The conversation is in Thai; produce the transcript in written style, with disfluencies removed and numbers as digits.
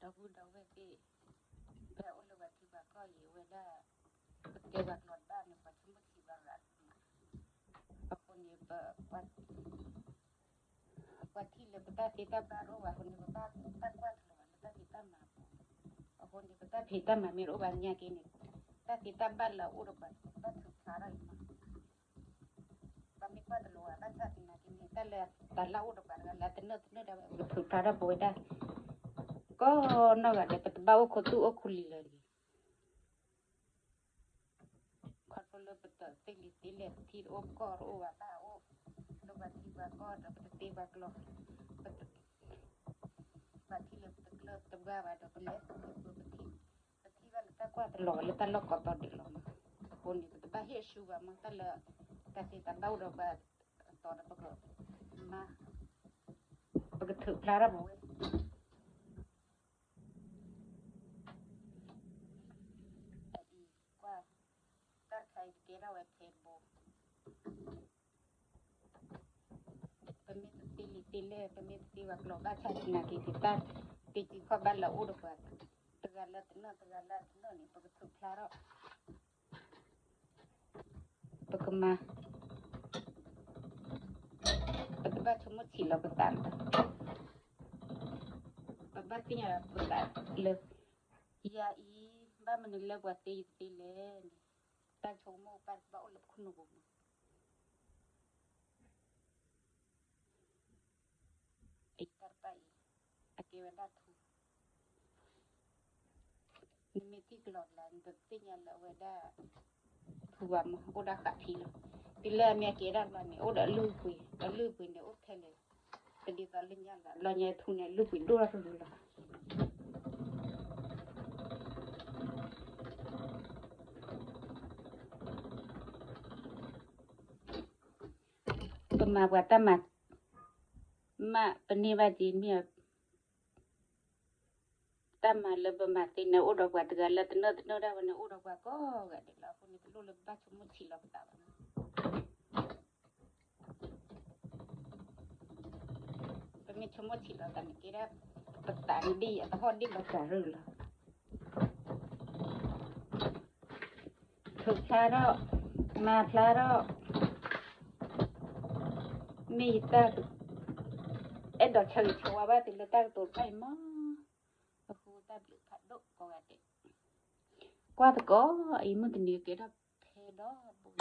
đầu vui đầu về cái về ôn lại thì bà có gì về đó cái bạc lọt đó này bà chúng mất thì bà lại bàคนนี้bàที่เลยbàที่ตาบ้ารู้ว่าคนนี้bàตากว่าถลอกbàที่ตามาคนนี้bàที่ตามาไม่รู้ว่าเนี่ยกินตาที่ตาบ้านเราอุดมbàถึงสาระอีกbàไม่ว่าถลอกbàชาตินากินตาเลยตาเราอุดมbàแล้วแต่เนื้อเดาถึงสาระบ่อยได้ก็นอกจากแต่บ่าวคนตู้อคุลีเลยคนคนเลยเป็นตัวติลิติเลที่โอ้ก็รู้ว่าตาโอ้รู้ว่าที่ว่าก็เราเป็นตีว่ากลอกเป็นว่าที่เลยเป็นเลิกตัวว่าว่าเราเป็นเล็กเป็นที่ว่าตากว่าตลอดเลยตลอดก็ตอนเด็กเราคนนี้เป็นบ้าเฮียชูว่ามันตลอดแต่ที่ตาเราเราแบบตอนนั้นก็มาเป็นถือพระระบุเกล้าเอฟเทโบเป็นมิตรติเล่เป็นมิตรติว่ากลบ้าชาตินากิติตาติจิข้อบ้านเราอุดมบัติตะการละตะนอนี่ปกติพลาระปกมาปกบ้าชมุดฉีเราปกตันปกบ้าที่เนี่ยปกตันเลิกยาอีบ้ามันเลิกว่าติเล่ตาชงโมปัดบ้าอุลบคุณนุบไอ้ตาไปอาเกวันดาทูนี่มีที่กลอดแล้วแต่ที่เนี่ยเราเวด้าทูว่ามันโอดาขัดทีละทีแรกเมียเกล้าเราเนี่ยโอดาลูกุยเนี่ยโอเทเลยแต่ดีตอนเล่นยังเราเนี่ยทูเนี่ยลูกุยดูละก็มาว่าตามาเป็นนี่ว่าจีเมียตามาเลยประมาณตีนอุดกว่าตะกันแล้วตะเนอได้วันอุดกว่าก็กันเด็กเราคนนี้ตะลุเลยบ้าชมุดฉีเราตาวันเป็นมีชมุดฉีเราตานี่กี่ได้ปัตตานีดีอ่ะตะฮอดดีภาษารื่อละถูกพลาดมาพลาดมีตาเอ็ดดอกเฉยชัวว่าติละตาตัวไปมั้งโอ้โหตาบิดผัดดกก็กันเด็กกว่าตะก็ไอ้มันตัวนี้กี่ได้เพดอบุญ